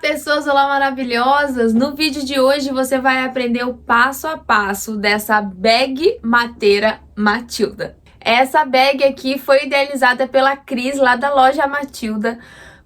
Pessoas, olá maravilhosas! No vídeo de hoje você vai aprender o passo a passo dessa bag mateira Matilda. Essa bag aqui foi idealizada pela Cris lá da loja Matilda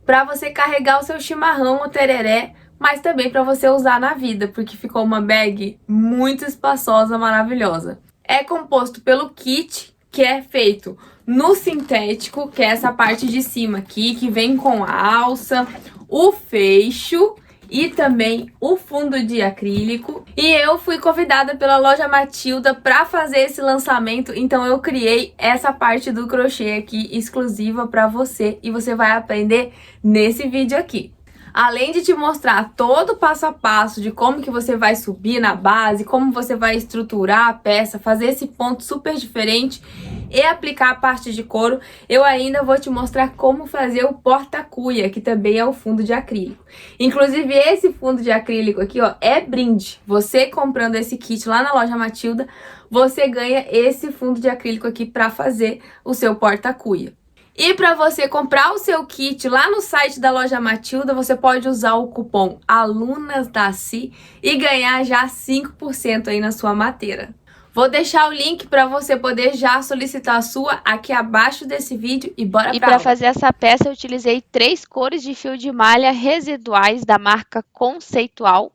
para você carregar o seu chimarrão ou tereré, mas também para você usar na vida, porque ficou uma bag muito espaçosa, maravilhosa. É composto pelo kit, que é feito no sintético, que é essa parte de cima aqui, que vem com a alça, o fecho e também o fundo de acrílico. E eu fui convidada pela loja Matilda para fazer esse lançamento, então eu criei essa parte do crochê aqui exclusiva para você e você vai aprender nesse vídeo aqui. Além de te mostrar todo o passo a passo de como que você vai subir na base, como você vai estruturar a peça, fazer esse ponto super diferente e aplicar a parte de couro, eu ainda vou te mostrar como fazer o porta-cuia, que também é o fundo de acrílico. Inclusive, esse fundo de acrílico aqui, ó, é brinde. Você comprando esse kit lá na loja Matilda, você ganha esse fundo de acrílico aqui para fazer o seu porta-cuia. E para você comprar o seu kit lá no site da loja Matilda, você pode usar o cupom ALUNASDACI e ganhar já 5% aí na sua mateira. Vou deixar o link para você poder já solicitar a sua aqui abaixo desse vídeo e bora E pra para aula. fazer essa peça eu utilizei 3 cores de fio de malha residuais da marca Conceitual.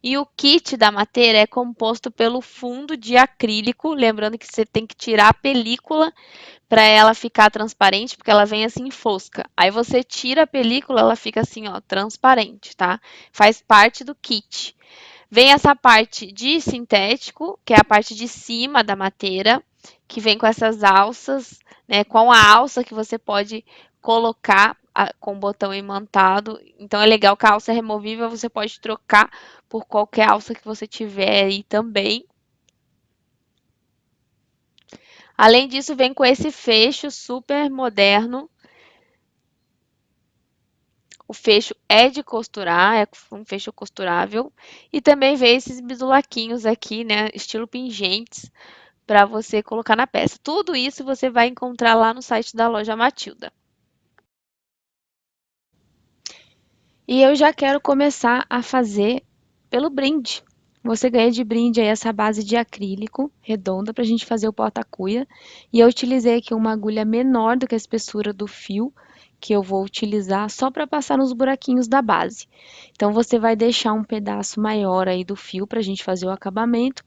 E o kit da mateira é composto pelo fundo de acrílico, lembrando que você tem que tirar a película para ela ficar transparente, porque ela vem assim fosca. Aí você tira a película, ela fica assim, ó, transparente, tá? Faz parte do kit. Vem essa parte de sintético, que é a parte de cima da mateira, que vem com essas alças, né? Com a alça que você pode colocar com o botão imantado. Então é legal que a alça é removível, você pode trocar por qualquer alça que você tiver aí também. Além disso, vem com esse fecho super moderno. O fecho é de costurar, é um fecho costurável. E também vem esses bisulaquinhos aqui, né? Estilo pingentes, para você colocar na peça. Tudo isso você vai encontrar lá no site da loja Matilda. E eu já quero começar a fazer pelo brinde. Você ganha de brinde aí essa base de acrílico redonda para a gente fazer o porta-cuia. E eu utilizei aqui uma agulha menor do que a espessura do fio, que eu vou utilizar só para passar nos buraquinhos da base. Então, você vai deixar um pedaço maior aí do fio para a gente fazer o acabamento,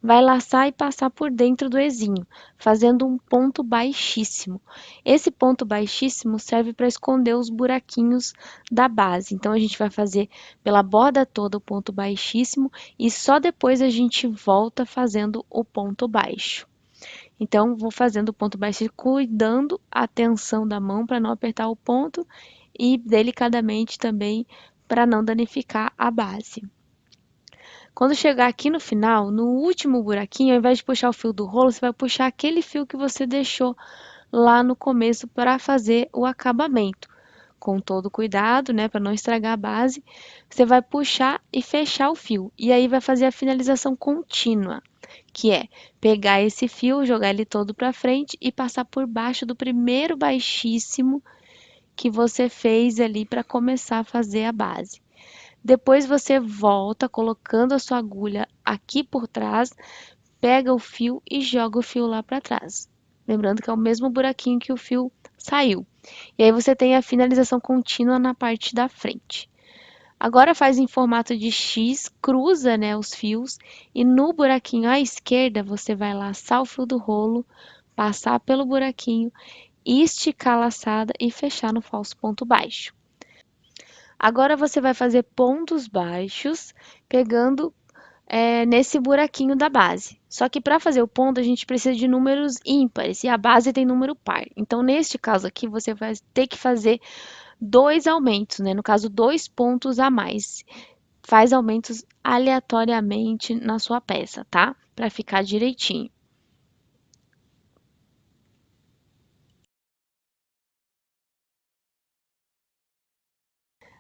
vai laçar e passar por dentro do ezinho, fazendo um ponto baixíssimo. Esse ponto baixíssimo serve para esconder os buraquinhos da base. Então, a gente vai fazer pela borda toda o ponto baixíssimo e só depois a gente volta fazendo o ponto baixo. Então, vou fazendo o ponto baixo, cuidando a tensão da mão para não apertar o ponto e delicadamente também para não danificar a base. Quando chegar aqui no final, no último buraquinho, ao invés de puxar o fio do rolo, você vai puxar aquele fio que você deixou lá no começo para fazer o acabamento. Com todo cuidado, né, para não estragar a base, você vai puxar e fechar o fio. E aí vai fazer a finalização contínua, que é pegar esse fio, jogar ele todo para frente e passar por baixo do primeiro baixíssimo que você fez ali para começar a fazer a base. Depois você volta colocando a sua agulha aqui por trás, pega o fio e joga o fio lá para trás. Lembrando que é o mesmo buraquinho que o fio saiu. E aí você tem a finalização contínua na parte da frente. Agora faz em formato de X, cruza, né, os fios e no buraquinho à esquerda você vai laçar o fio do rolo, passar pelo buraquinho, esticar a laçada e fechar no falso ponto baixo. Agora você vai fazer pontos baixos, pegando nesse buraquinho da base. Só que para fazer o ponto, a gente precisa de números ímpares e a base tem número par. Então, neste caso aqui, você vai ter que fazer 2 aumentos, né? No caso, 2 pontos a mais. Faz aumentos aleatoriamente na sua peça, tá? Para ficar direitinho.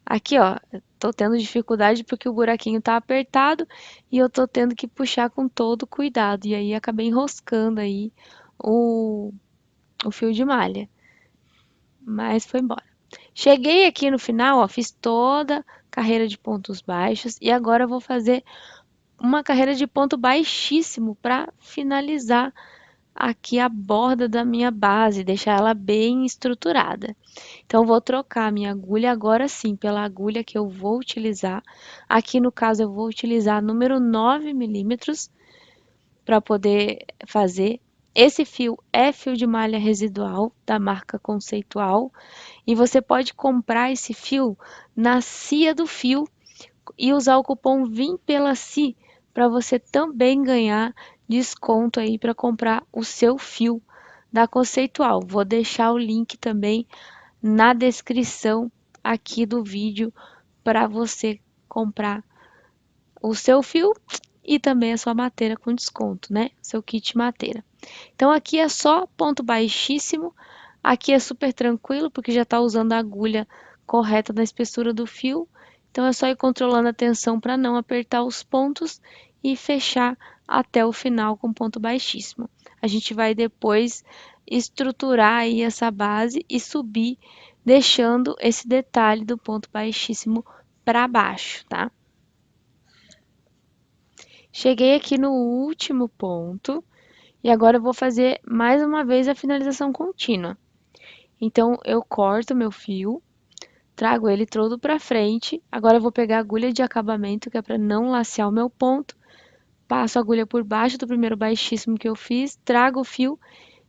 Aqui, ó, tô tendo dificuldade porque o buraquinho tá apertado e eu tô tendo que puxar com todo cuidado. E aí acabei enroscando aí o, o fio de malha. Mas foi embora. Cheguei aqui no final, ó, fiz toda a carreira de pontos baixos e agora eu vou fazer uma carreira de ponto baixíssimo para finalizar aqui a borda da minha base, deixar ela bem estruturada. Então, eu vou trocar a minha agulha agora sim pela agulha que eu vou utilizar. Aqui no caso, eu vou utilizar número 9 milímetros para poder fazer. Esse fio é fio de malha residual da marca Conceitual e você pode comprar esse fio na Cia do Fio e usar o cupom VIM pela Si para você também ganhar desconto aí para comprar o seu fio da Conceitual. Vou deixar o link também na descrição aqui do vídeo para você comprar o seu fio e também a sua mateira com desconto, né? Seu kit mateira. Então aqui é só ponto baixíssimo, aqui é super tranquilo porque já está usando a agulha correta na espessura do fio. Então é só ir controlando a tensão para não apertar os pontos e fechar até o final com ponto baixíssimo. A gente vai depois estruturar aí essa base e subir, deixando esse detalhe do ponto baixíssimo para baixo, tá? Cheguei aqui no último ponto e agora eu vou fazer mais uma vez a finalização contínua. Então eu corto meu fio, trago ele todo para frente. Agora eu vou pegar a agulha de acabamento, que é para não lacear o meu ponto. Passo a agulha por baixo do primeiro baixíssimo que eu fiz, trago o fio,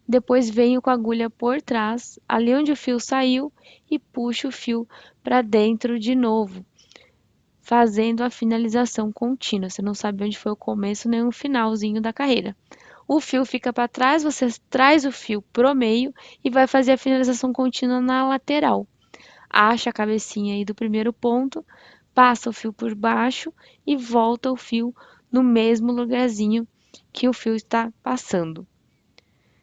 depois venho com a agulha por trás, ali onde o fio saiu, e puxo o fio para dentro de novo, fazendo a finalização contínua. Você não sabe onde foi o começo nem o finalzinho da carreira. O fio fica para trás, você traz o fio pro meio e vai fazer a finalização contínua na lateral. Acha a cabecinha aí do primeiro ponto, passa o fio por baixo e volta o fio no mesmo lugarzinho que o fio está passando.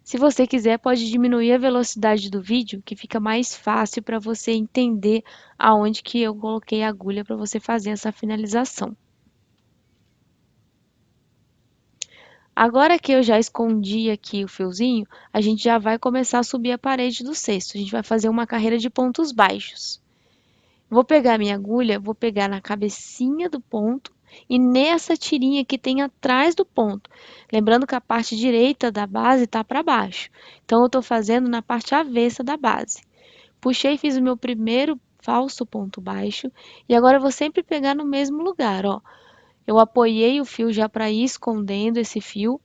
Se você quiser, pode diminuir a velocidade do vídeo, que fica mais fácil para você entender aonde que eu coloquei a agulha para você fazer essa finalização. Agora que eu já escondi aqui o fiozinho, a gente já vai começar a subir a parede do cesto. A gente vai fazer uma carreira de pontos baixos. Vou pegar a minha agulha, vou pegar na cabecinha do ponto e nessa tirinha que tem atrás do ponto. Lembrando que a parte direita da base está para baixo. Então, eu estou fazendo na parte avessa da base. Puxei e fiz o meu primeiro falso ponto baixo. E agora eu vou sempre pegar no mesmo lugar, ó. Eu apoiei o fio já para ir escondendo esse fio,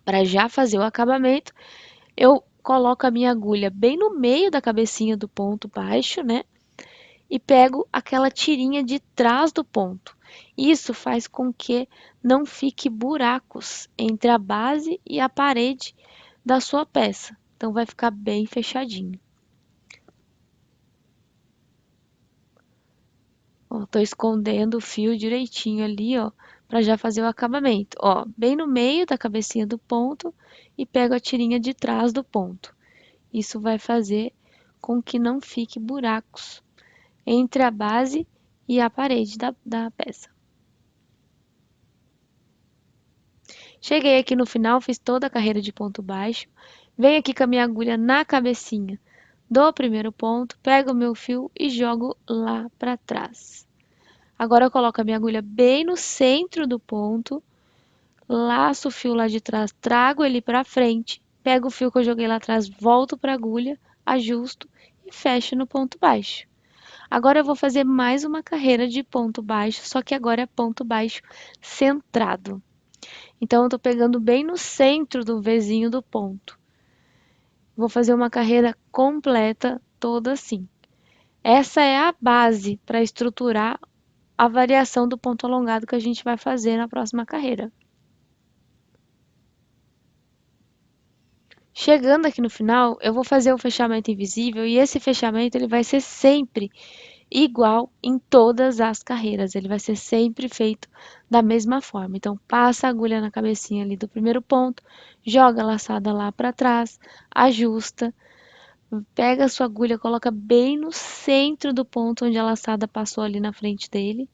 para já fazer o acabamento. Eu coloco a minha agulha bem no meio da cabecinha do ponto baixo, né? E pego aquela tirinha de trás do ponto. Isso faz com que não fique buracos entre a base e a parede da sua peça. Então vai ficar bem fechadinho. Ó, tô escondendo o fio direitinho ali, ó, para já fazer o acabamento. Ó, bem no meio da cabecinha do ponto e pego a tirinha de trás do ponto. Isso vai fazer com que não fique buracos entre a base e a parede da peça. Cheguei aqui no final, fiz toda a carreira de ponto baixo. Venho aqui com a minha agulha na cabecinha do primeiro ponto, pego o meu fio e jogo lá para trás. Agora eu coloco a minha agulha bem no centro do ponto, laço o fio lá de trás, trago ele para frente, pego o fio que eu joguei lá atrás, volto para a agulha, ajusto e fecho no ponto baixo. Agora eu vou fazer mais uma carreira de ponto baixo, só que agora é ponto baixo centrado. Então, eu estou pegando bem no centro do Vzinho do ponto. Vou fazer uma carreira completa toda assim. Essa é a base para estruturar a variação do ponto alongado que a gente vai fazer na próxima carreira. Chegando aqui no final, eu vou fazer o fechamento invisível e esse fechamento ele vai ser sempre igual em todas as carreiras. Ele vai ser sempre feito da mesma forma. Então, passa a agulha na cabecinha ali do primeiro ponto, joga a laçada lá para trás, ajusta, pega a sua agulha, coloca bem no centro do ponto onde a laçada passou ali na frente dele,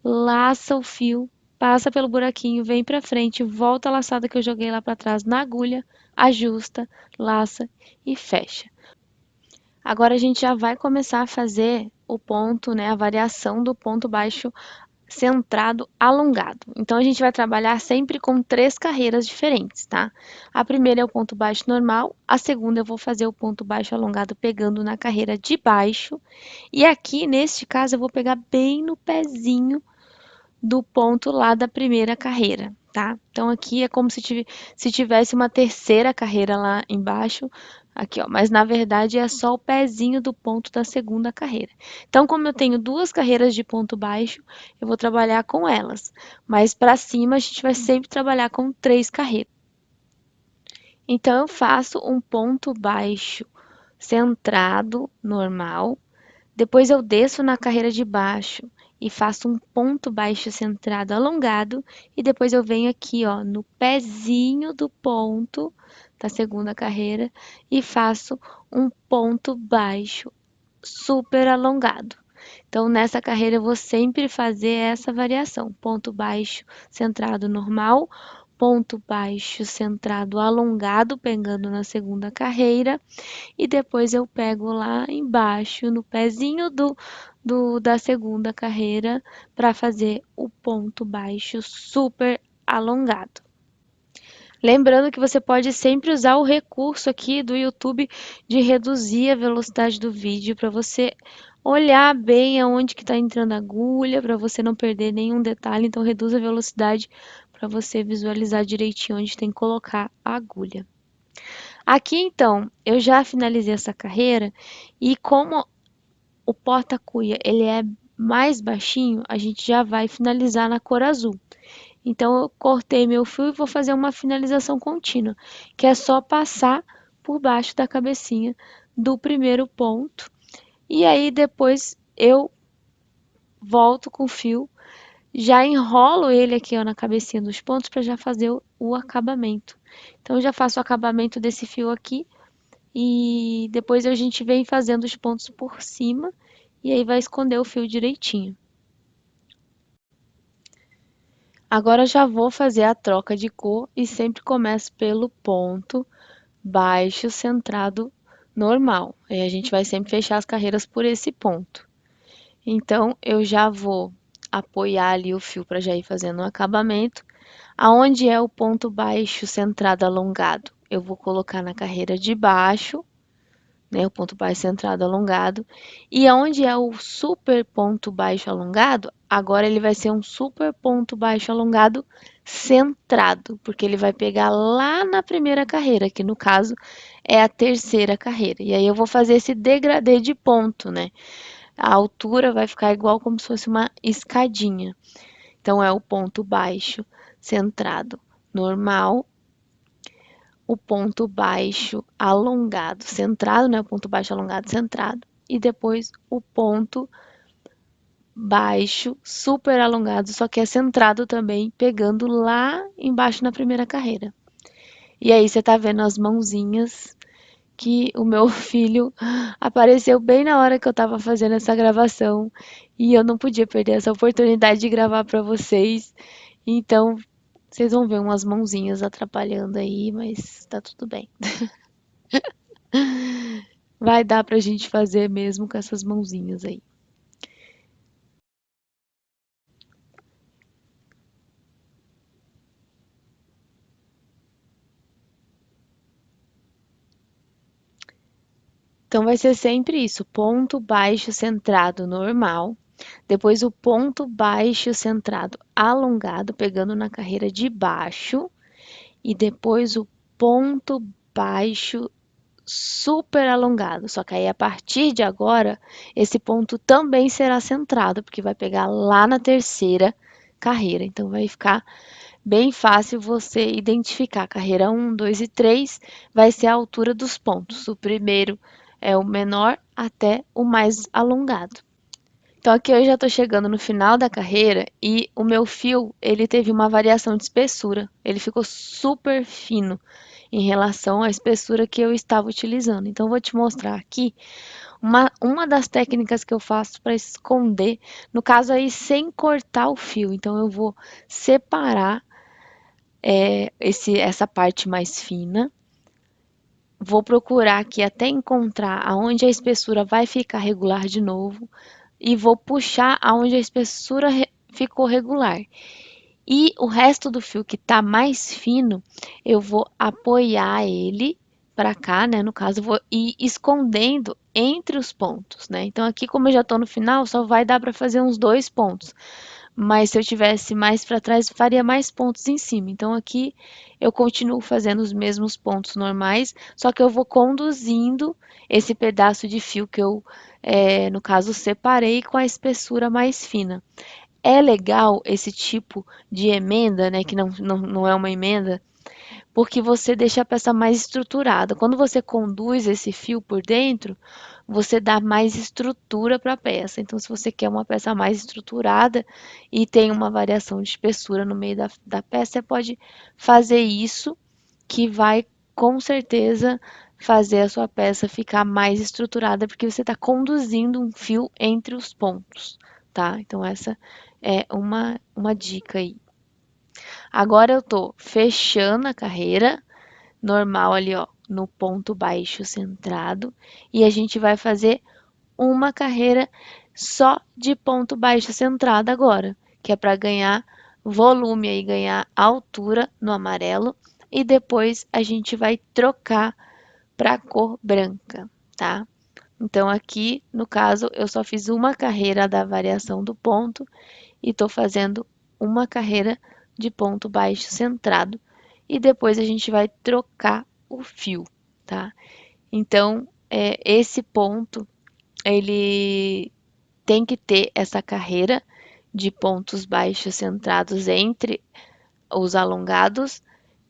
laça o fio, passa pelo buraquinho, vem para frente, volta a laçada que eu joguei lá para trás na agulha, ajusta, laça e fecha. Agora a gente já vai começar a fazer o ponto, né, a variação do ponto baixo centrado alongado. Então a gente vai trabalhar sempre com três carreiras diferentes, tá? A primeira é o ponto baixo normal, a segunda eu vou fazer o ponto baixo alongado pegando na carreira de baixo, e aqui neste caso eu vou pegar bem no pezinho do ponto lá da primeira carreira, tá? Então aqui é como se tivesse uma terceira carreira lá embaixo, aqui ó, mas na verdade é só o pezinho do ponto da segunda carreira. Então, como eu tenho duas carreiras de ponto baixo, eu vou trabalhar com elas, mas para cima a gente vai sempre trabalhar com três carreiras. Então, eu faço um ponto baixo centrado, normal, depois eu desço na carreira de baixo e faço um ponto baixo centrado alongado e depois eu venho aqui, ó, no pezinho do ponto da segunda carreira e faço um ponto baixo super alongado. Então, nessa carreira eu vou sempre fazer essa variação: ponto baixo centrado normal, ponto baixo centrado alongado, pegando na segunda carreira, e depois eu pego lá embaixo, no pezinho da segunda carreira, para fazer o ponto baixo super alongado. Lembrando que você pode sempre usar o recurso aqui do YouTube de reduzir a velocidade do vídeo para você olhar bem aonde que está entrando a agulha, para você não perder nenhum detalhe. Então, reduz a velocidade para você visualizar direitinho onde tem que colocar a agulha. Aqui, então, eu já finalizei essa carreira e como o porta-cuia ele é mais baixinho, a gente já vai finalizar na cor azul. Então, eu cortei meu fio e vou fazer uma finalização contínua, que é só passar por baixo da cabecinha do primeiro ponto. E aí, depois, eu volto com o fio, já enrolo ele aqui ó, na cabecinha dos pontos para já fazer o acabamento. Então, eu já faço o acabamento desse fio aqui e depois a gente vem fazendo os pontos por cima e aí vai esconder o fio direitinho. Agora já vou fazer a troca de cor e sempre começo pelo ponto baixo centrado normal. Aí a gente vai sempre fechar as carreiras por esse ponto. Então eu já vou apoiar ali o fio para já ir fazendo o acabamento. Aonde é o ponto baixo centrado alongado? Eu vou colocar na carreira de baixo, né, o ponto baixo centrado alongado. E aonde é o super ponto baixo alongado, agora ele vai ser um super ponto baixo alongado centrado, porque ele vai pegar lá na primeira carreira, que no caso é a terceira carreira. E aí eu vou fazer esse degradê de ponto, né? A altura vai ficar igual como se fosse uma escadinha. Então é o ponto baixo centrado normal, o ponto baixo alongado centrado, né? O ponto baixo alongado centrado, e depois o ponto baixo super alongado, só que é centrado também, pegando lá embaixo na primeira carreira. E aí você tá vendo as mãozinhas que o meu filho apareceu bem na hora que eu tava fazendo essa gravação e eu não podia perder essa oportunidade de gravar para vocês. Então, vocês vão ver umas mãozinhas atrapalhando aí, mas tá tudo bem. Vai dar pra gente fazer mesmo com essas mãozinhas aí. Então vai ser sempre isso, ponto baixo centrado normal, depois o ponto baixo centrado alongado, pegando na carreira de baixo, e depois o ponto baixo super alongado. Só que aí a partir de agora, esse ponto também será centrado, porque vai pegar lá na terceira carreira. Então vai ficar bem fácil você identificar. Carreira um, 2 e 3 vai ser a altura dos pontos. O primeiro é o menor até o mais alongado. Então aqui eu já estou chegando no final da carreira e o meu fio ele teve uma variação de espessura. Ele ficou super fino em relação à espessura que eu estava utilizando. Então vou te mostrar aqui uma das técnicas que eu faço para esconder, no caso aí sem cortar o fio. Então eu vou separar essa parte mais fina vou procurar aqui até encontrar aonde a espessura vai ficar regular de novo e vou puxar aonde a espessura ficou regular. E o resto do fio que tá mais fino, eu vou apoiar ele para cá, né? No caso, eu vou ir escondendo entre os pontos, né? Então aqui, como eu já tô no final, só vai dar para fazer uns 2 pontos. Mas se eu tivesse mais para trás, faria mais pontos em cima. Então aqui eu continuo fazendo os mesmos pontos normais, só que eu vou conduzindo esse pedaço de fio que eu, no caso, separei com a espessura mais fina. É legal esse tipo de emenda, né, que não é uma emenda, porque você deixa a peça mais estruturada. Quando você conduz esse fio por dentro, você dá mais estrutura para a peça. Então, se você quer uma peça mais estruturada e tem uma variação de espessura no meio da peça, você pode fazer isso, que vai com certeza fazer a sua peça ficar mais estruturada, porque você está conduzindo um fio entre os pontos, tá? Então, essa é uma dica aí. Agora eu tô fechando a carreira normal ali, ó, no ponto baixo centrado, e a gente vai fazer uma carreira só de ponto baixo centrado agora, que é para ganhar volume aí, ganhar altura no amarelo, e depois a gente vai trocar para a cor branca, tá? Então aqui, no caso, eu só fiz uma carreira da variação do ponto e estou fazendo uma carreira de ponto baixo centrado e depois a gente vai trocar o fio, tá? Então, esse ponto, ele tem que ter essa carreira de pontos baixos centrados entre os alongados,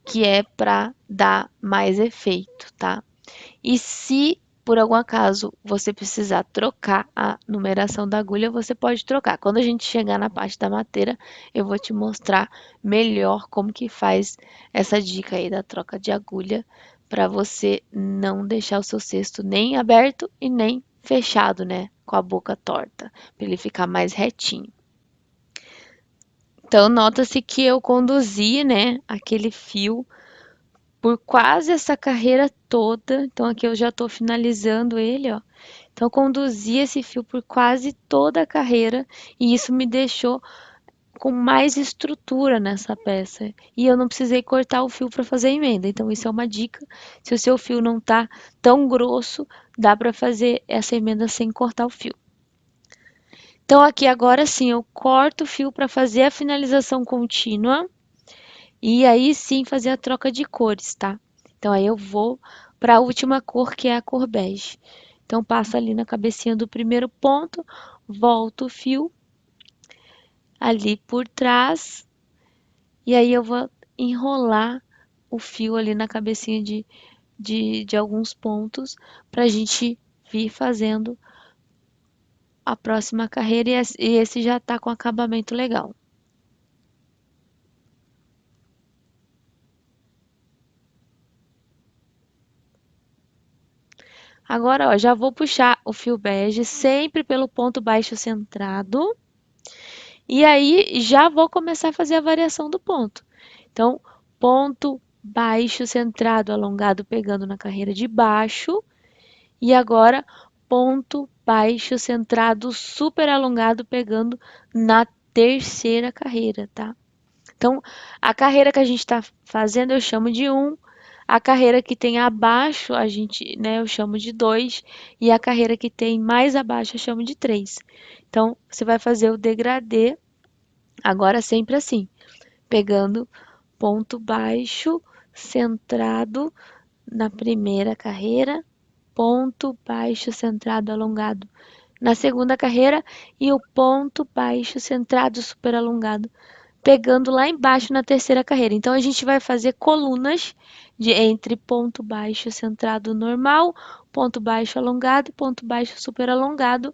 que é para dar mais efeito, tá? E se por algum acaso você precisar trocar a numeração da agulha, você pode trocar. Quando a gente chegar na parte da mateira, eu vou te mostrar melhor como que faz essa dica aí da troca de agulha para você não deixar o seu cesto nem aberto e nem fechado, né, com a boca torta, para ele ficar mais retinho. Então, nota-se que eu conduzi, né, aquele fio por quase essa carreira toda. Então aqui eu já estou finalizando ele, ó. Então eu conduzi esse fio por quase toda a carreira e isso me deixou com mais estrutura nessa peça. E eu não precisei cortar o fio para fazer a emenda. Então isso é uma dica. Se o seu fio não tá tão grosso, dá para fazer essa emenda sem cortar o fio. Então aqui agora sim eu corto o fio para fazer a finalização contínua. E aí sim fazer a troca de cores, tá? Então aí eu vou para a última cor, que é a cor bege. Então passo ali na cabecinha do primeiro ponto, volto o fio ali por trás e aí eu vou enrolar o fio ali na cabecinha de alguns pontos para a gente vir fazendo a próxima carreira e esse já tá com acabamento legal. Agora, ó, já vou puxar o fio bege sempre pelo ponto baixo centrado. E aí já vou começar a fazer a variação do ponto. Então, ponto baixo centrado alongado pegando na carreira de baixo. E agora, ponto baixo centrado super alongado pegando na terceira carreira, tá? Então, a carreira que a gente está fazendo eu chamo de 1. A carreira que tem abaixo, a gente, né, eu chamo de 2, e a carreira que tem mais abaixo eu chamo de 3. Então, você vai fazer o degradê, agora sempre assim, pegando ponto baixo, centrado na primeira carreira, ponto baixo, centrado, alongado na segunda carreira e o ponto baixo, centrado, super alongado pegando lá embaixo na terceira carreira. Então a gente vai fazer colunas entre ponto baixo centrado normal, ponto baixo alongado e ponto baixo super alongado.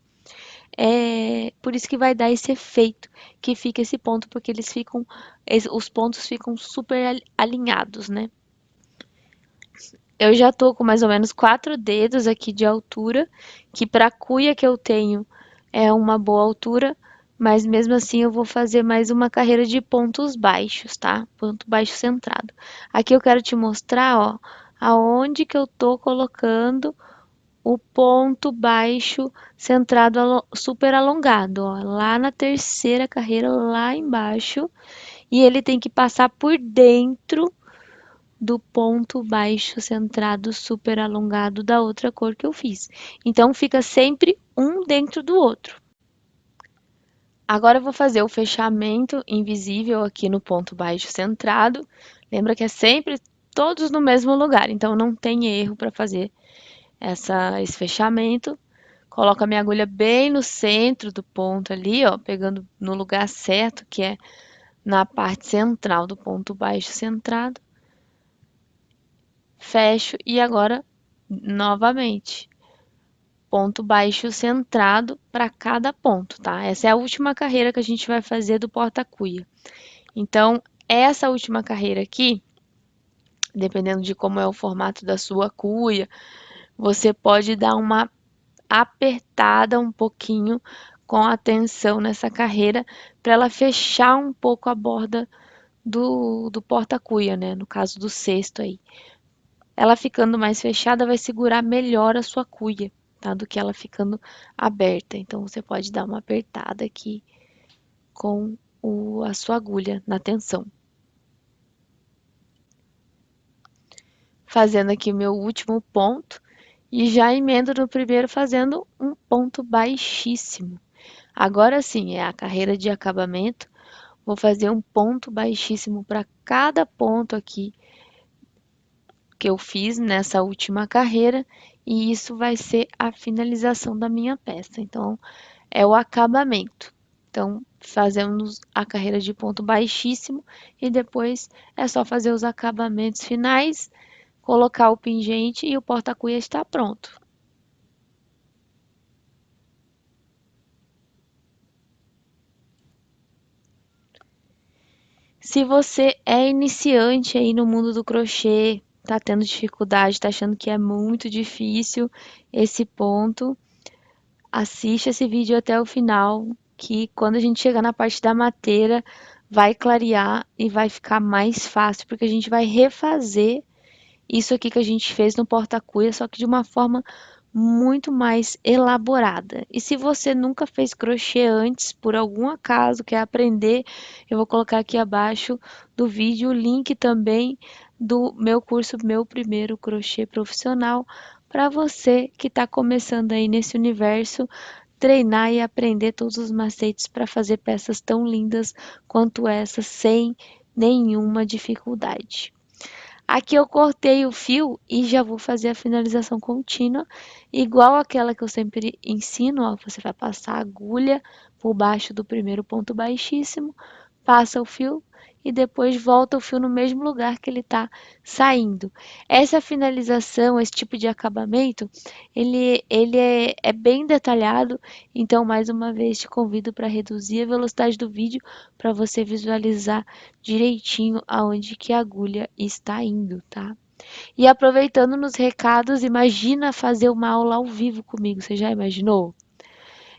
Por isso que vai dar esse efeito que fica esse ponto, porque os pontos ficam super alinhados, né? Eu já tô com mais ou menos 4 dedos aqui de altura, que para a cuia que eu tenho é uma boa altura, mas mesmo assim eu vou fazer mais uma carreira de pontos baixos, tá? Ponto baixo centrado. Aqui eu quero te mostrar, ó, aonde que eu tô colocando o ponto baixo centrado super alongado, ó, lá na terceira carreira, lá embaixo, e ele tem que passar por dentro do ponto baixo centrado super alongado da outra cor que eu fiz. Então fica sempre um dentro do outro. Agora eu vou fazer o fechamento invisível aqui no ponto baixo centrado. Lembra que é sempre todos no mesmo lugar, então não tem erro para fazer esse fechamento. Coloco a minha agulha bem no centro do ponto ali, ó, pegando no lugar certo, que é na parte central do ponto baixo centrado. Fecho e agora novamente ponto baixo centrado para cada ponto, tá? Essa é a última carreira que a gente vai fazer do porta-cuia. Então, essa última carreira aqui, dependendo de como é o formato da sua cuia, você pode dar uma apertada um pouquinho com atenção nessa carreira para ela fechar um pouco a borda do porta-cuia, né? No caso do cesto aí. Ela ficando mais fechada vai segurar melhor a sua cuia, tá? Do que ela ficando aberta. Então você pode dar uma apertada aqui com a sua agulha na tensão. Fazendo aqui o meu último ponto e já emendo no primeiro fazendo um ponto baixíssimo. Agora sim, é a carreira de acabamento. Vou fazer um ponto baixíssimo para cada ponto aqui que eu fiz nessa última carreira e isso vai ser a finalização da minha peça. Então, é o acabamento. Então, fazemos a carreira de ponto baixíssimo e depois é só fazer os acabamentos finais, colocar o pingente e o porta-cuia está pronto. Se você é iniciante aí no mundo do crochê, tá tendo dificuldade, tá achando que é muito difícil esse ponto, assiste esse vídeo até o final, que quando a gente chegar na parte da mateira, vai clarear e vai ficar mais fácil, porque a gente vai refazer isso aqui que a gente fez no porta-cuia, só que de uma forma muito mais elaborada. E se você nunca fez crochê antes, por algum acaso quer aprender, eu vou colocar aqui abaixo do vídeo o link também do meu curso Meu Primeiro Crochê Profissional, para você que está começando aí nesse universo, treinar e aprender todos os macetes para fazer peças tão lindas quanto essa, sem nenhuma dificuldade. Aqui eu cortei o fio e já vou fazer a finalização contínua, igual aquela que eu sempre ensino, ó, você vai passar a agulha por baixo do primeiro ponto baixíssimo, passa o fio e depois volta o fio no mesmo lugar que ele está saindo. Essa finalização, esse tipo de acabamento, ele é bem detalhado, então mais uma vez te convido para reduzir a velocidade do vídeo para você visualizar direitinho aonde que a agulha está indo, tá? E aproveitando nos recados, imagina fazer uma aula ao vivo comigo, você já imaginou?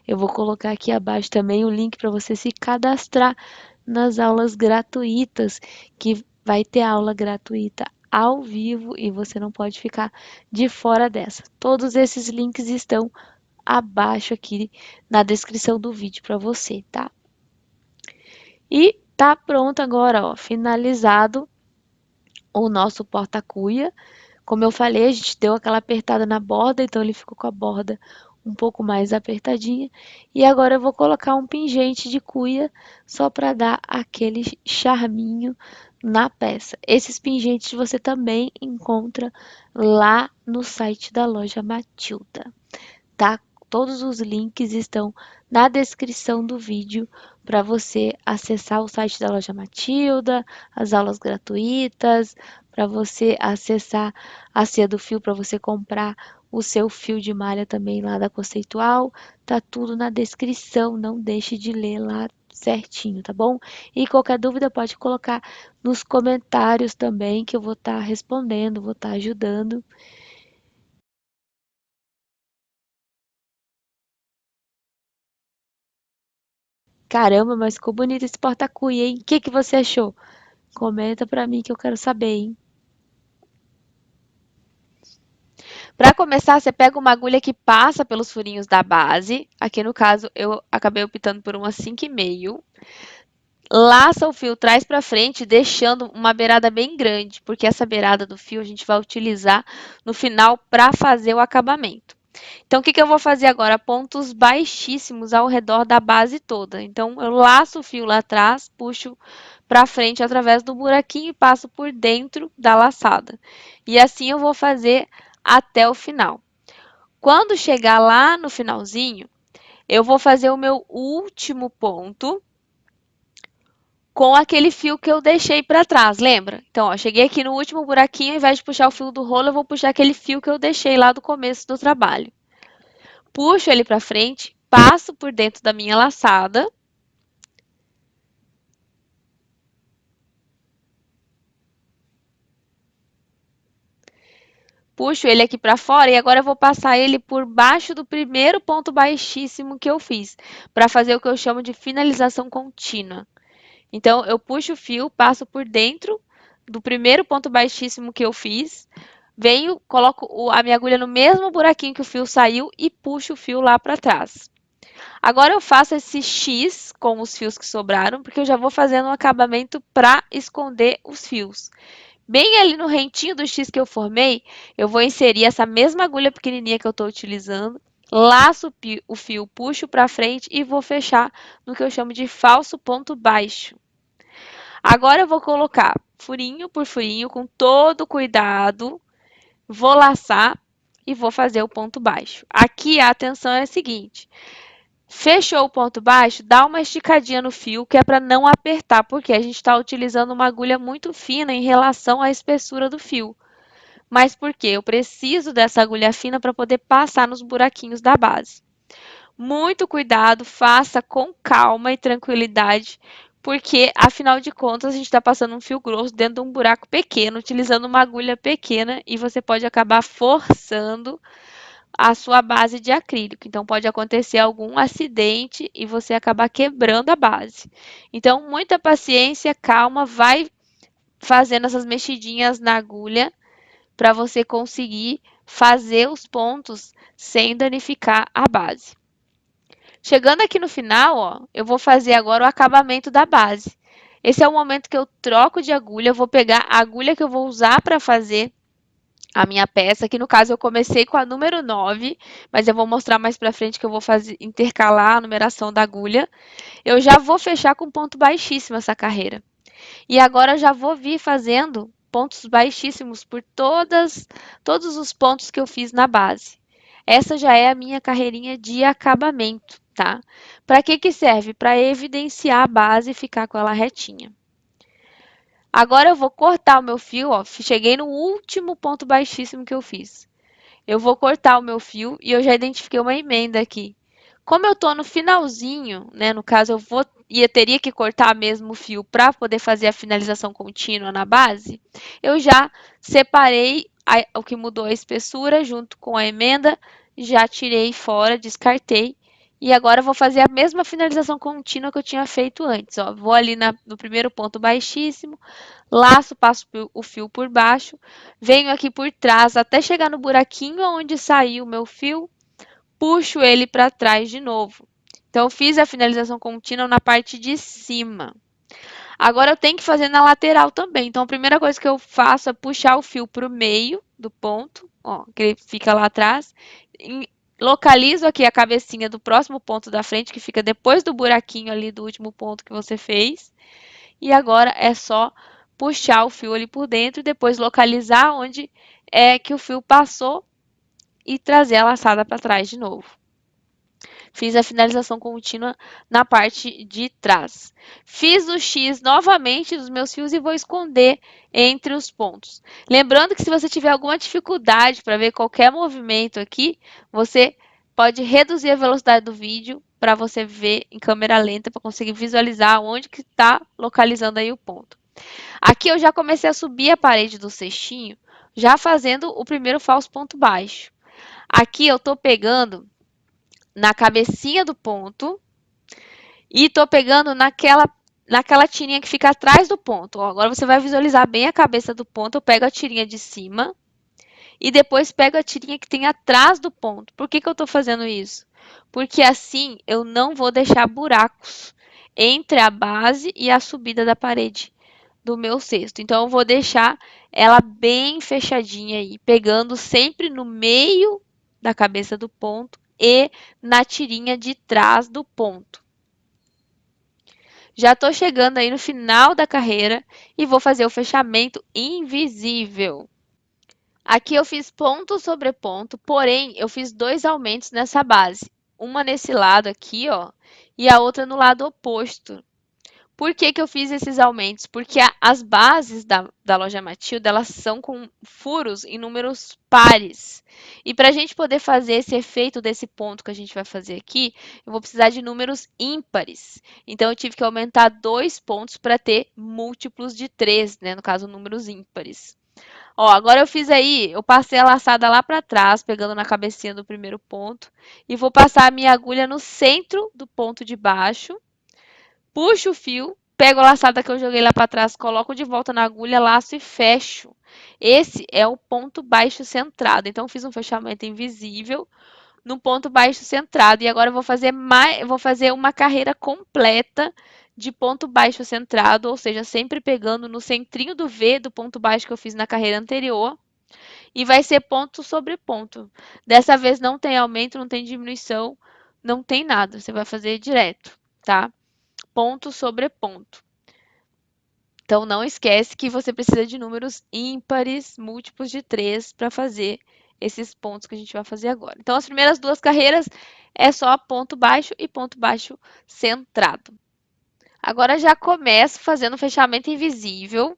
Eu vou colocar aqui abaixo também o link para você se cadastrar nas aulas gratuitas, que vai ter aula gratuita ao vivo e você não pode ficar de fora dessa. Todos esses links estão abaixo aqui na descrição do vídeo para você, tá? E tá pronto agora, ó, finalizado o nosso porta-cuia. Como eu falei, a gente deu aquela apertada na borda, então ele ficou com a borda um pouco mais apertadinha. E agora eu vou colocar um pingente de cuia só para dar aquele charminho na peça. Esses pingentes você também encontra lá no site da loja Matilda, tá? Todos os links estão na descrição do vídeo para você acessar o site da loja Matilda, as aulas gratuitas, para você acessar a Cia do Fio, para você comprar o seu fio de malha também lá da Conceitual. Tá tudo na descrição, não deixe de ler lá certinho, tá bom? E qualquer dúvida pode colocar nos comentários também, que eu vou estar respondendo, vou estar ajudando. Caramba, mas ficou bonito esse porta-cuia, hein? O que que você achou? Comenta pra mim que eu quero saber, hein? Para começar, você pega uma agulha que passa pelos furinhos da base. Aqui no caso, eu acabei optando por uma 5,5. Laça o fio traz para frente, deixando uma beirada bem grande, porque essa beirada do fio a gente vai utilizar no final para fazer o acabamento. Então, o que eu vou fazer agora? Pontos baixíssimos ao redor da base toda. Então, eu laço o fio lá atrás, puxo para frente através do buraquinho e passo por dentro da laçada. E assim eu vou fazer até o final. Quando chegar lá no finalzinho, eu vou fazer o meu último ponto com aquele fio que eu deixei para trás, lembra? Então, ó, cheguei aqui no último buraquinho, ao invés de puxar o fio do rolo, eu vou puxar aquele fio que eu deixei lá do começo do trabalho. Puxo ele para frente, passo por dentro da minha laçada. Puxo ele aqui para fora e agora eu vou passar ele por baixo do primeiro ponto baixíssimo que eu fiz, para fazer o que eu chamo de finalização contínua. Então, eu puxo o fio, passo por dentro do primeiro ponto baixíssimo que eu fiz, venho, coloco a minha agulha no mesmo buraquinho que o fio saiu e puxo o fio lá para trás. Agora eu faço esse X com os fios que sobraram, porque eu já vou fazendo um acabamento para esconder os fios. Bem ali no rentinho do X que eu formei, eu vou inserir essa mesma agulha pequenininha que eu estou utilizando, laço o fio, puxo para frente e vou fechar no que eu chamo de falso ponto baixo. Agora eu vou colocar furinho por furinho, com todo cuidado, vou laçar e vou fazer o ponto baixo. Aqui a atenção é a seguinte: fechou o ponto baixo, dá uma esticadinha no fio, que é para não apertar, porque a gente está utilizando uma agulha muito fina em relação à espessura do fio. Mas por quê? Eu preciso dessa agulha fina para poder passar nos buraquinhos da base. Muito cuidado, faça com calma e tranquilidade, porque afinal de contas a gente está passando um fio grosso dentro de um buraco pequeno, utilizando uma agulha pequena e você pode acabar forçando a sua base de acrílico. Então pode acontecer algum acidente e você acabar quebrando a base. Então muita paciência, calma, vai fazendo essas mexidinhas na agulha para você conseguir fazer os pontos sem danificar a base. Chegando aqui no final, ó, eu vou fazer agora o acabamento da base. Esse é o momento que eu troco de agulha, eu vou pegar a agulha que eu vou usar para fazer a minha peça, que no caso eu comecei com a número 9, mas eu vou mostrar mais para frente que eu vou fazer intercalar a numeração da agulha. Eu já vou fechar com ponto baixíssimo essa carreira. E agora eu já vou vir fazendo pontos baixíssimos por todos os pontos que eu fiz na base. Essa já é a minha carreirinha de acabamento, tá? Para que serve? Para evidenciar a base e ficar com ela retinha. Agora eu vou cortar o meu fio, ó, cheguei no último ponto baixíssimo que eu fiz. Eu vou cortar o meu fio e eu já identifiquei uma emenda aqui. Como eu tô no finalzinho, né, no caso teria que cortar mesmo o fio para poder fazer a finalização contínua na base, eu já separei o que mudou a espessura junto com a emenda, já tirei fora, descartei. E agora eu vou fazer a mesma finalização contínua que eu tinha feito antes. Ó. Vou ali no primeiro ponto baixíssimo, laço, passo o fio por baixo, venho aqui por trás até chegar no buraquinho onde saiu o meu fio, puxo ele para trás de novo. Então, eu fiz a finalização contínua na parte de cima. Agora, eu tenho que fazer na lateral também. Então, a primeira coisa que eu faço é puxar o fio para o meio do ponto, ó, que ele fica lá atrás. Localizo aqui a cabecinha do próximo ponto da frente, que fica depois do buraquinho ali do último ponto que você fez. E agora é só puxar o fio ali por dentro e depois localizar onde é que o fio passou e trazer a laçada para trás de novo. Fiz a finalização contínua na parte de trás. Fiz o X novamente dos meus fios e vou esconder entre os pontos. Lembrando que se você tiver alguma dificuldade para ver qualquer movimento aqui, você pode reduzir a velocidade do vídeo para você ver em câmera lenta, para conseguir visualizar onde que está localizando aí o ponto. Aqui eu já comecei a subir a parede do cestinho, já fazendo o primeiro falso ponto baixo. Aqui eu estou pegando na cabecinha do ponto e estou pegando naquela tirinha que fica atrás do ponto. Ó, agora você vai visualizar bem a cabeça do ponto. Eu pego a tirinha de cima e depois pego a tirinha que tem atrás do ponto. Por que que eu estou fazendo isso? Porque assim eu não vou deixar buracos entre a base e a subida da parede do meu cesto. Então eu vou deixar ela bem fechadinha aí, pegando sempre no meio da cabeça do ponto e na tirinha de trás do ponto. Já estou chegando aí no final da carreira e vou fazer o fechamento invisível. Aqui eu fiz ponto sobre ponto, porém eu fiz dois aumentos nessa base. Uma nesse lado aqui, ó, e a outra no lado oposto. Por que que eu fiz esses aumentos? Porque as bases da loja Matilda, elas são com furos em números pares. E para a gente poder fazer esse efeito desse ponto que a gente vai fazer aqui, eu vou precisar de números ímpares. Então, eu tive que aumentar 2 pontos para ter múltiplos de 3, né? No caso, números ímpares. Ó, agora eu fiz aí, eu passei a laçada lá para trás, pegando na cabecinha do primeiro ponto, e vou passar a minha agulha no centro do ponto de baixo, puxo o fio, pego a laçada que eu joguei lá para trás, coloco de volta na agulha, laço e fecho. Esse é o ponto baixo centrado. Então, eu fiz um fechamento invisível no ponto baixo centrado. E agora eu vou fazer uma carreira completa de ponto baixo centrado, ou seja, sempre pegando no centrinho do V do ponto baixo que eu fiz na carreira anterior. E vai ser ponto sobre ponto. Dessa vez não tem aumento, não tem diminuição, não tem nada. Você vai fazer direto, tá? Ponto sobre ponto. Então, não esquece que você precisa de números ímpares, múltiplos de 3, para fazer esses pontos que a gente vai fazer agora. Então, as primeiras duas carreiras é só ponto baixo e ponto baixo centrado. Agora, já começo fazendo o fechamento invisível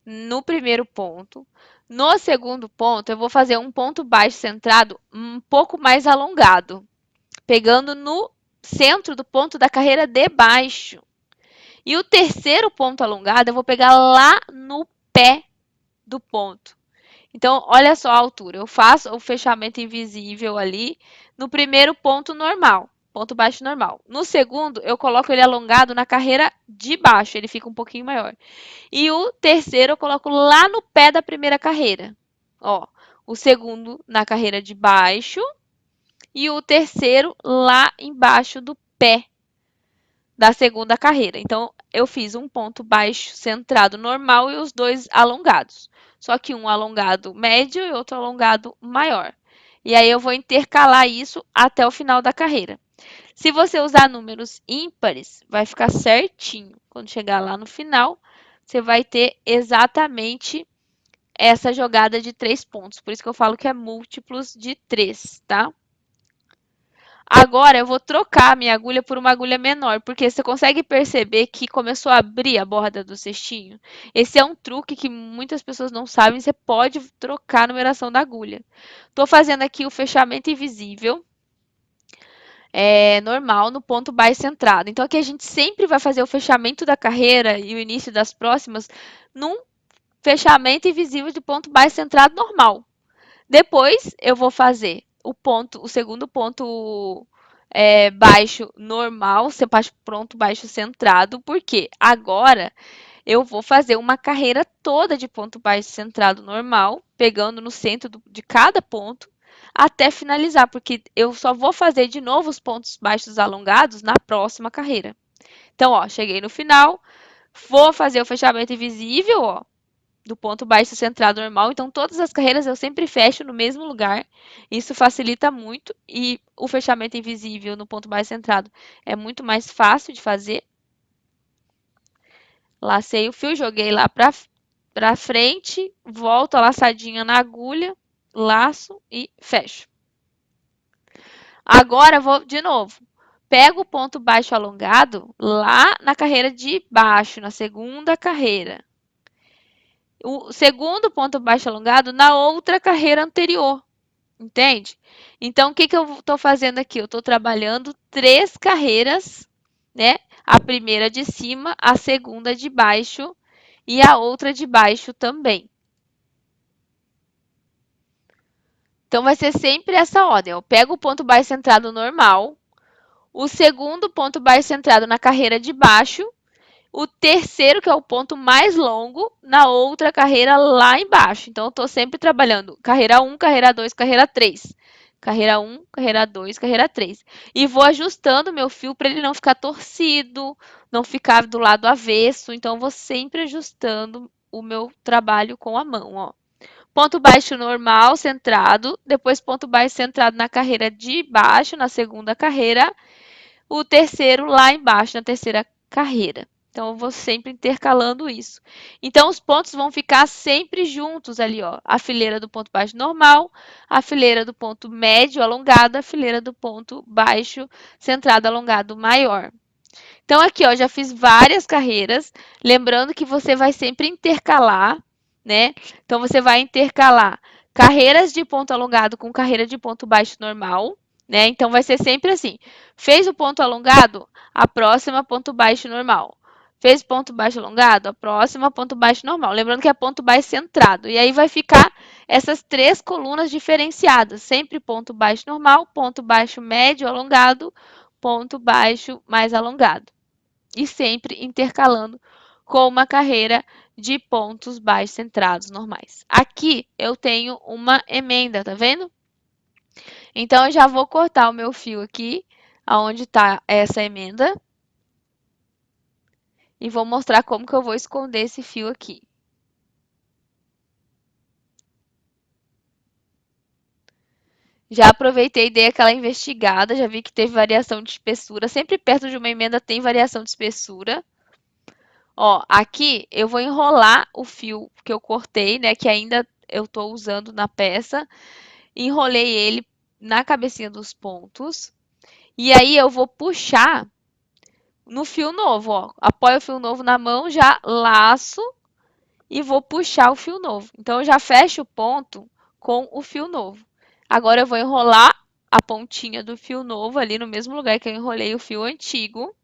no primeiro ponto. No segundo ponto, eu vou fazer um ponto baixo centrado um pouco mais alongado, pegando no centro do ponto da carreira de baixo. E o terceiro ponto alongado eu vou pegar lá no pé do ponto. Então, olha só a altura. Eu faço o fechamento invisível ali no primeiro ponto normal, ponto baixo normal. No segundo, eu coloco ele alongado na carreira de baixo, ele fica um pouquinho maior. E o terceiro eu coloco lá no pé da primeira carreira. Ó, o segundo na carreira de baixo e o terceiro lá embaixo do pé da segunda carreira. Então, eu fiz um ponto baixo centrado normal e os dois alongados. Só que um alongado médio e outro alongado maior. E aí eu vou intercalar isso até o final da carreira. Se você usar números ímpares, vai ficar certinho. Quando chegar lá no final, você vai ter exatamente essa jogada de 3 pontos. Por isso que eu falo que é múltiplos de 3, tá? Agora eu vou trocar a minha agulha por uma agulha menor, porque você consegue perceber que começou a abrir a borda do cestinho? Esse é um truque que muitas pessoas não sabem, você pode trocar a numeração da agulha. Estou fazendo aqui o fechamento invisível, normal, no ponto baixo centrado. Então aqui a gente sempre vai fazer o fechamento da carreira e o início das próximas num fechamento invisível de ponto baixo centrado normal. Depois eu vou fazer o segundo ponto baixo normal, ponto baixo centrado, porque agora eu vou fazer uma carreira toda de ponto baixo centrado normal, pegando no centro de cada ponto, até finalizar, porque eu só vou fazer de novo os pontos baixos alongados na próxima carreira. Então, ó, cheguei no final, vou fazer o fechamento invisível, ó, do ponto baixo centrado normal. Então, todas as carreiras eu sempre fecho no mesmo lugar. Isso facilita muito. E o fechamento invisível no ponto baixo centrado é muito mais fácil de fazer. Lacei o fio, joguei lá para frente, volto a laçadinha na agulha, laço e fecho. Agora, vou de novo. Pego o ponto baixo alongado lá na carreira de baixo, na segunda carreira. O segundo ponto baixo alongado na outra carreira anterior, entende? Então, o que que eu estou fazendo aqui? Eu estou trabalhando 3 carreiras, né? A primeira de cima, a segunda de baixo e a outra de baixo também. Então, vai ser sempre essa ordem. Eu pego o ponto baixo centrado normal, o segundo ponto baixo centrado na carreira de baixo o terceiro, que é o ponto mais longo, na outra carreira lá embaixo. Então, eu estou sempre trabalhando carreira 1, carreira 2, carreira 3. Carreira 1, carreira 2, carreira 3. E vou ajustando meu fio para ele não ficar torcido, não ficar do lado avesso. Então, eu vou sempre ajustando o meu trabalho com a mão, ó. Ponto baixo normal, centrado, depois ponto baixo centrado na carreira de baixo, na segunda carreira, o terceiro lá embaixo, na terceira carreira. Então, eu vou sempre intercalando isso. Então, os pontos vão ficar sempre juntos ali, ó. A fileira do ponto baixo normal, a fileira do ponto médio alongado, a fileira do ponto baixo centrado alongado maior. Então, aqui, ó, já fiz várias carreiras. Lembrando que você vai sempre intercalar, né? Então, você vai intercalar carreiras de ponto alongado com carreira de ponto baixo normal, né? Então, vai ser sempre assim. Fez o ponto alongado, a próxima ponto baixo normal. Fez ponto baixo alongado, a próxima ponto baixo normal. Lembrando que é ponto baixo centrado. E aí vai ficar essas três colunas diferenciadas. Sempre ponto baixo normal, ponto baixo médio alongado, ponto baixo mais alongado. E sempre intercalando com uma carreira de pontos baixos centrados normais. Aqui eu tenho uma emenda, tá vendo? Então, eu já vou cortar o meu fio aqui, aonde está essa emenda. E vou mostrar como que eu vou esconder esse fio aqui. Já aproveitei e dei aquela investigada, já vi que teve variação de espessura. Sempre perto de uma emenda tem variação de espessura. Ó, aqui eu vou enrolar o fio que eu cortei, né, que ainda eu estou usando na peça. Enrolei ele na cabecinha dos pontos. E aí eu vou puxar no fio novo, ó. Apoio o fio novo na mão, já laço e vou puxar o fio novo. Então, eu já fecho o ponto com o fio novo. Agora, eu vou enrolar a pontinha do fio novo ali no mesmo lugar que eu enrolei o fio antigo.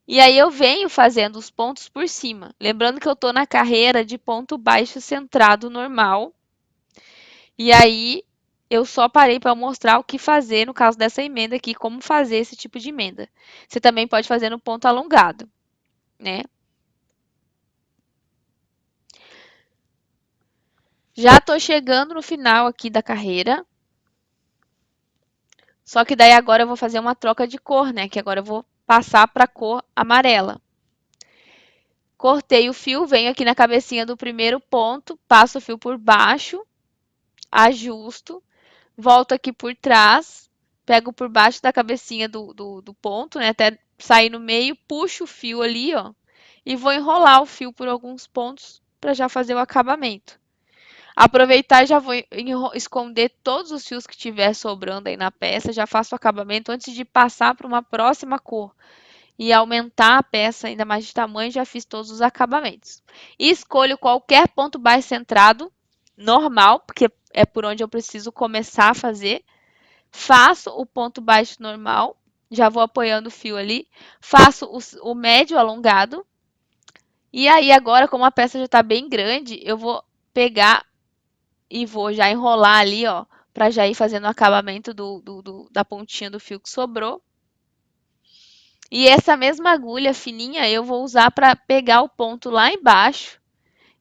E aí, eu venho fazendo os pontos por cima. Lembrando que eu estou na carreira de ponto baixo centrado normal. E aí, eu só parei para mostrar o que fazer no caso dessa emenda aqui, como fazer esse tipo de emenda. Você também pode fazer no ponto alongado, né? Já estou chegando no final aqui da carreira. Só que daí agora eu vou fazer uma troca de cor, né? Que agora eu vou passar para a cor amarela. Cortei o fio, venho aqui na cabecinha do primeiro ponto, passo o fio por baixo, ajusto, volto aqui por trás, pego por baixo da cabecinha do ponto, né? Até sair no meio, puxo o fio ali, ó, e vou enrolar o fio por alguns pontos para já fazer o acabamento. Aproveitar e já vou esconder todos os fios que tiver sobrando aí na peça, já faço o acabamento antes de passar para uma próxima cor e aumentar a peça ainda mais de tamanho, já fiz todos os acabamentos. E escolho qualquer ponto baixo centrado, normal, porque é por onde eu preciso começar a fazer. Faço o ponto baixo normal, já vou apoiando o fio ali. Faço o médio alongado. E aí agora, como a peça já está bem grande, eu vou pegar e vou já enrolar ali, ó, para já ir fazendo o acabamento da pontinha do fio que sobrou. E essa mesma agulha fininha eu vou usar para pegar o ponto lá embaixo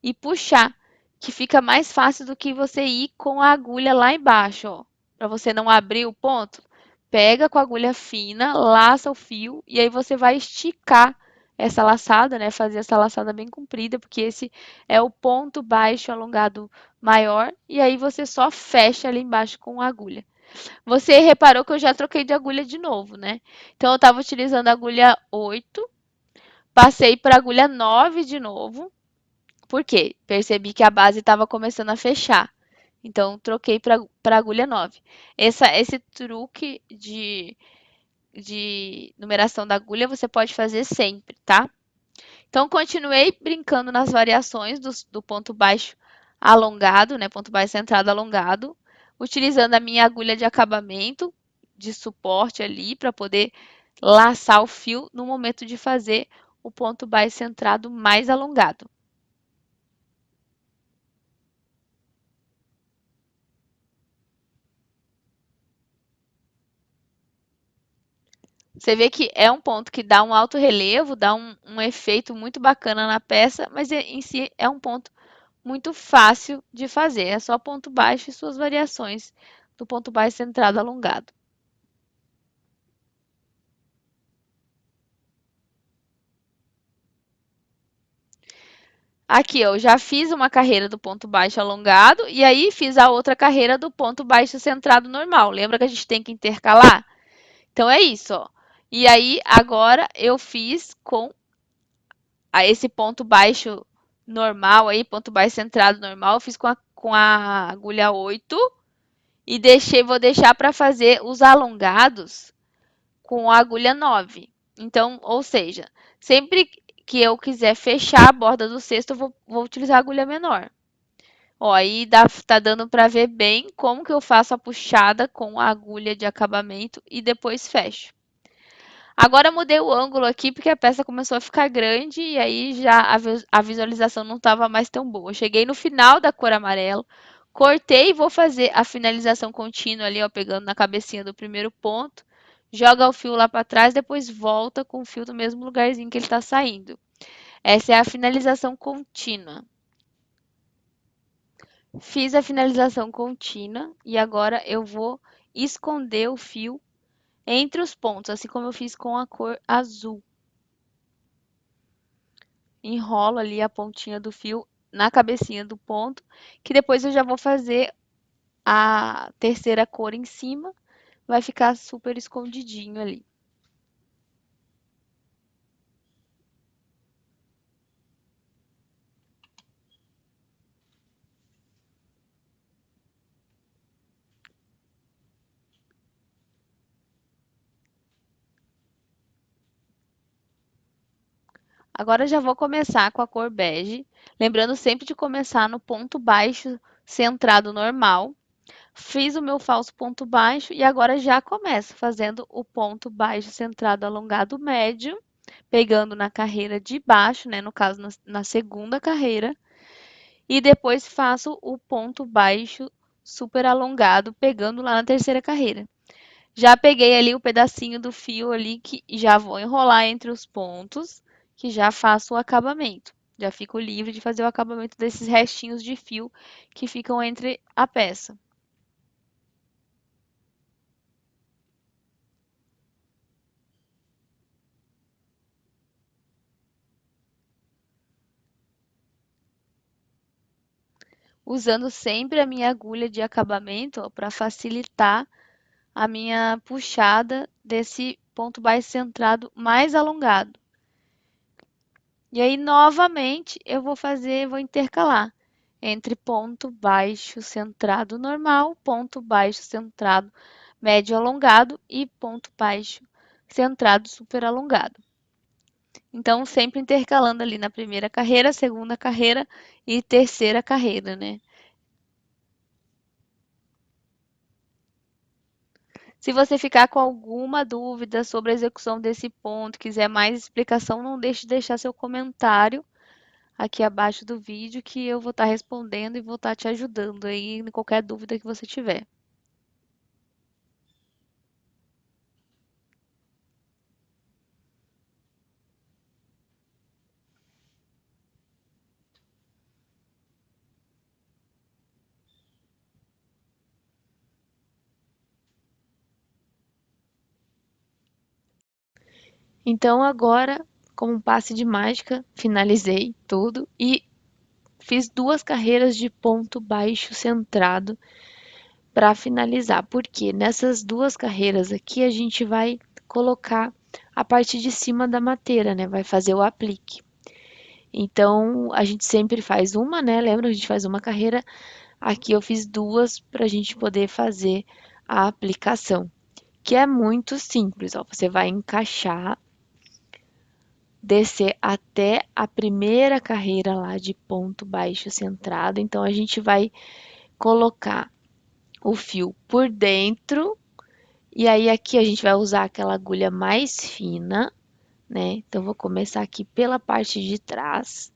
e puxar, que fica mais fácil do que você ir com a agulha lá embaixo, ó. Para você não abrir o ponto, pega com a agulha fina, laça o fio e aí você vai esticar essa laçada, né? Fazer essa laçada bem comprida, porque esse é o ponto baixo alongado maior e aí você só fecha ali embaixo com a agulha. Você reparou que eu já troquei de agulha de novo, né? Então, eu estava utilizando a agulha 8, passei para a agulha 9 de novo. Por quê? Percebi que a base estava começando a fechar. Então, troquei para a agulha 9. Esse truque de numeração da agulha você pode fazer sempre, tá? Então, continuei brincando nas variações do ponto baixo alongado, né? Ponto baixo centrado alongado, utilizando a minha agulha de acabamento, de suporte ali, para poder laçar o fio no momento de fazer o ponto baixo centrado mais alongado. Você vê que é um ponto que dá um alto relevo, dá um efeito muito bacana na peça, mas em si é um ponto muito fácil de fazer. É só ponto baixo e suas variações do ponto baixo centrado alongado. Aqui, eu já fiz uma carreira do ponto baixo alongado e aí fiz a outra carreira do ponto baixo centrado normal. Lembra que a gente tem que intercalar? Então é isso, ó. E aí agora eu fiz com esse ponto baixo normal aí, ponto baixo centrado normal, eu fiz com a agulha 8 e vou deixar para fazer os alongados com a agulha 9. Então, ou seja, sempre que eu quiser fechar a borda do cesto, eu vou utilizar a agulha menor. Ó, aí tá dando para ver bem como que eu faço a puxada com a agulha de acabamento e depois fecho. Agora eu mudei o ângulo aqui porque a peça começou a ficar grande e aí já a visualização não estava mais tão boa. Eu cheguei no final da cor amarelo, cortei e vou fazer a finalização contínua ali, ó, pegando na cabecinha do primeiro ponto. Joga o fio lá para trás, depois volta com o fio do mesmo lugarzinho que ele está saindo. Essa é a finalização contínua. Fiz a finalização contínua e agora eu vou esconder o fio entre os pontos, assim como eu fiz com a cor azul. Enrolo ali a pontinha do fio na cabecinha do ponto, que depois eu já vou fazer a terceira cor em cima, vai ficar super escondidinho ali. Agora eu já vou começar com a cor bege, lembrando sempre de começar no ponto baixo centrado normal. Fiz o meu falso ponto baixo e agora já começo fazendo o ponto baixo centrado alongado médio, pegando na carreira de baixo, né, no caso na segunda carreira, e depois faço o ponto baixo super alongado, pegando lá na terceira carreira. Já peguei ali o pedacinho do fio ali que já vou enrolar entre os pontos, que já faço o acabamento. Já fico livre de fazer o acabamento desses restinhos de fio que ficam entre a peça. Usando sempre a minha agulha de acabamento para facilitar a minha puxada desse ponto baixo centrado mais alongado. E aí, novamente, vou intercalar entre ponto baixo centrado normal, ponto baixo centrado médio alongado e ponto baixo centrado super alongado. Então, sempre intercalando ali na primeira carreira, segunda carreira e terceira carreira, né? Se você ficar com alguma dúvida sobre a execução desse ponto, quiser mais explicação, não deixe de deixar seu comentário aqui abaixo do vídeo que eu vou estar respondendo e vou estar te ajudando aí em qualquer dúvida que você tiver. Então agora, como um passe de mágica, finalizei tudo e fiz duas carreiras de ponto baixo centrado para finalizar, porque nessas duas carreiras aqui a gente vai colocar a parte de cima da mateira, né? Vai fazer o aplique. Então a gente sempre faz uma, né? Lembra? A gente faz uma carreira. Aqui eu fiz duas para a gente poder fazer a aplicação, que é muito simples. Ó. Você vai encaixar, descer até a primeira carreira lá de ponto baixo centrado. Então a gente vai colocar o fio por dentro e aí aqui a gente vai usar aquela agulha mais fina, né? Então vou começar aqui pela parte de trás.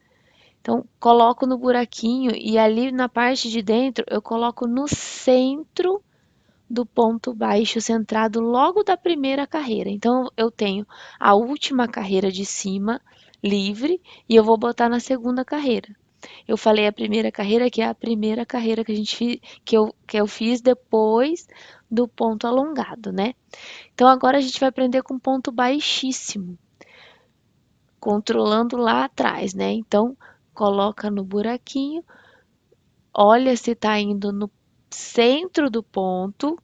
Então coloco no buraquinho e ali na parte de dentro eu coloco no centro do ponto baixo centrado logo da primeira carreira. Então, eu tenho a última carreira de cima livre e eu vou botar na segunda carreira. Eu falei a primeira carreira, que é a primeira carreira que a gente que eu fiz depois do ponto alongado, né? Então, agora a gente vai prender com ponto baixíssimo, controlando lá atrás, né? Então, coloca no buraquinho, olha se tá indo no centro do ponto,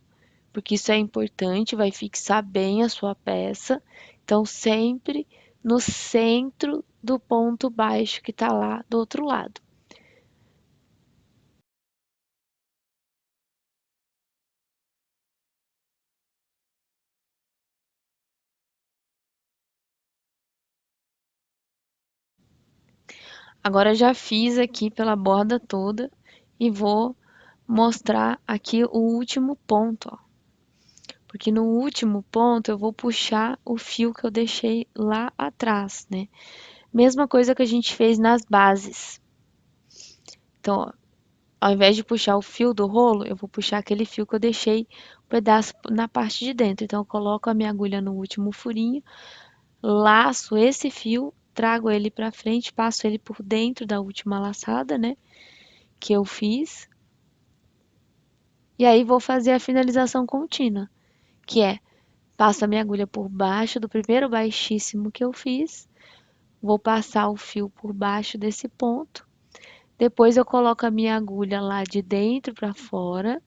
porque isso é importante, vai fixar bem a sua peça. Então, sempre no centro do ponto baixo que tá lá do outro lado. Agora já fiz aqui pela borda toda e vou mostrar aqui o último ponto, ó. Porque no último ponto eu vou puxar o fio que eu deixei lá atrás, né? Mesma coisa que a gente fez nas bases. Então, ó, ao invés de puxar o fio do rolo, eu vou puxar aquele fio que eu deixei um pedaço na parte de dentro. Então, eu coloco a minha agulha no último furinho, laço esse fio, trago ele para frente, passo ele por dentro da última laçada, né? Que eu fiz. E aí vou fazer a finalização contínua, que é passo a minha agulha por baixo do primeiro baixíssimo que eu fiz, vou passar o fio por baixo desse ponto, depois eu coloco a minha agulha lá de dentro para fora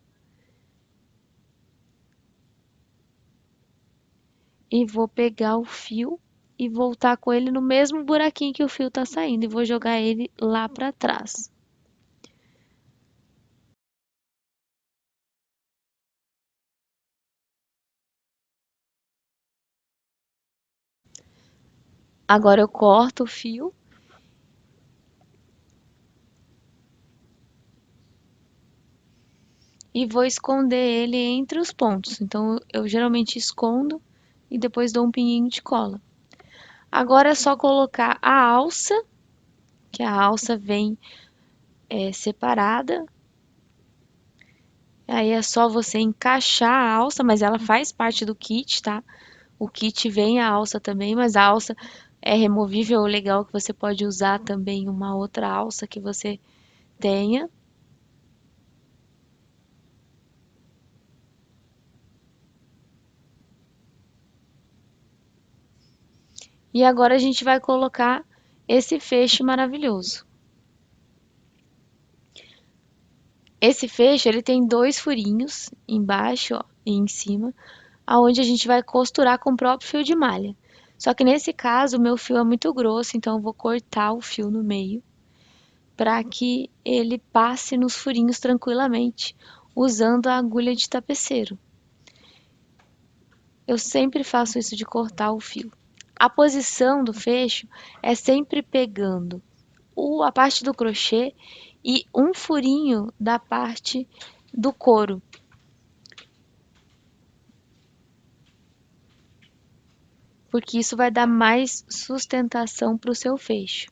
e vou pegar o fio e voltar com ele no mesmo buraquinho que o fio tá saindo e vou jogar ele lá para trás. Agora eu corto o fio e vou esconder ele entre os pontos. Então eu geralmente escondo e depois dou um pinguinho de cola. Agora é só colocar a alça, que a alça vem separada. Aí é só você encaixar a alça, mas ela faz parte do kit, tá? O kit vem a alça também, mas a alça é removível, o legal é que você pode usar também uma outra alça que você tenha. E agora a gente vai colocar esse feixe maravilhoso. Esse feixe, ele tem dois furinhos embaixo, ó, e em cima, aonde a gente vai costurar com o próprio fio de malha. Só que nesse caso, o meu fio é muito grosso, então eu vou cortar o fio no meio para que ele passe nos furinhos tranquilamente, usando a agulha de tapeceiro. Eu sempre faço isso de cortar o fio. A posição do fecho é sempre pegando a parte do crochê e um furinho da parte do couro. Porque isso vai dar mais sustentação para o seu fecho.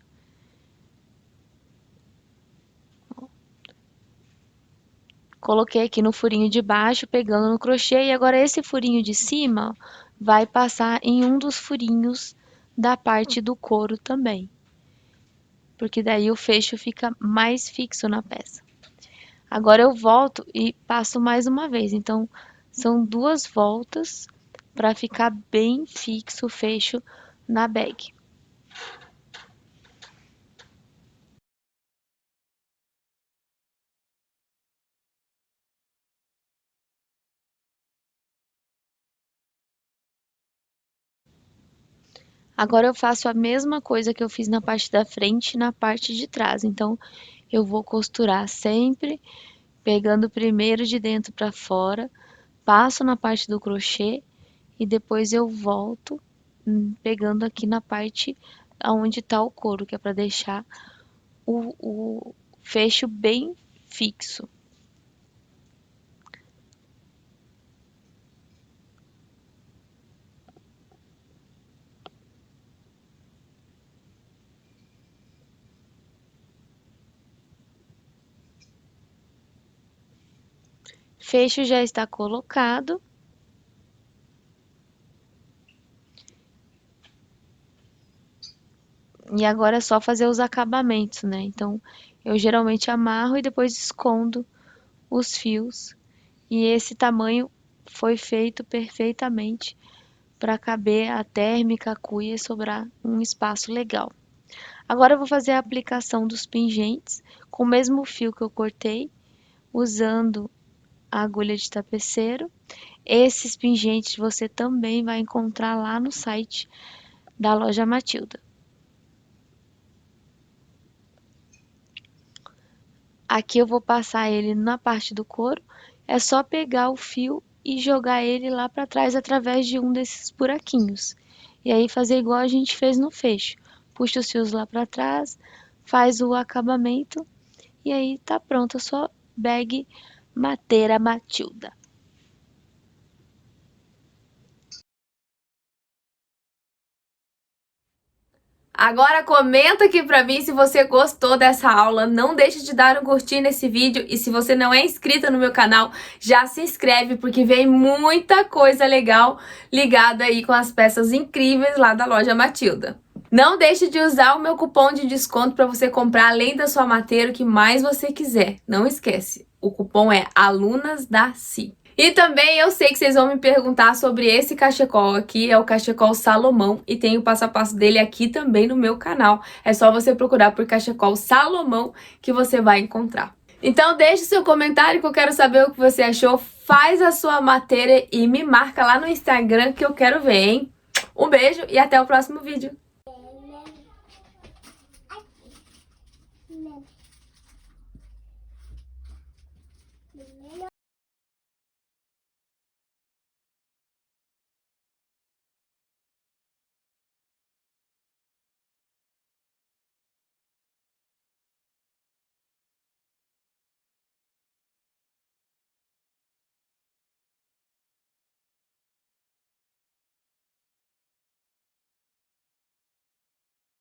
Coloquei aqui no furinho de baixo, pegando no crochê, e agora esse furinho de cima vai passar em um dos furinhos da parte do couro também, porque daí o fecho fica mais fixo na peça. Agora eu volto e passo mais uma vez, então são duas voltas para ficar bem fixo o fecho na bag. Agora eu faço a mesma coisa que eu fiz na parte da frente e na parte de trás. Então, eu vou costurar sempre pegando primeiro de dentro para fora, passo na parte do crochê e depois eu volto pegando aqui na parte onde está o couro, que é para deixar o fecho bem fixo. fecho já está colocado. E agora é só fazer os acabamentos, né? Então, eu geralmente amarro e depois escondo os fios. E esse tamanho foi feito perfeitamente para caber a térmica, a cuia e sobrar um espaço legal. Agora eu vou fazer a aplicação dos pingentes com o mesmo fio que eu cortei, usando a agulha de tapeceiro. Esses pingentes você também vai encontrar lá no site da loja Matilda. Aqui eu vou passar ele na parte do couro, é só pegar o fio e jogar ele lá para trás através de um desses buraquinhos. E aí fazer igual a gente fez no fecho. Puxa os fios lá para trás, faz o acabamento e aí tá pronta a sua bag Mateira Matilda. Agora comenta aqui pra mim se você gostou dessa aula, não deixe de dar um curtir nesse vídeo e se você não é inscrita no meu canal, já se inscreve porque vem muita coisa legal ligada aí com as peças incríveis lá da loja Matilda. Não deixe de usar o meu cupom de desconto para você comprar além da sua mateira o que mais você quiser. Não esquece, o cupom é ALUNASDACI. E também eu sei que vocês vão me perguntar sobre esse cachecol aqui, é o cachecol Salomão, e tem o passo a passo dele aqui também no meu canal. É só você procurar por cachecol Salomão que você vai encontrar. Então deixe seu comentário que eu quero saber o que você achou, faz a sua matéria e me marca lá no Instagram que eu quero ver, hein? Um beijo e até o próximo vídeo.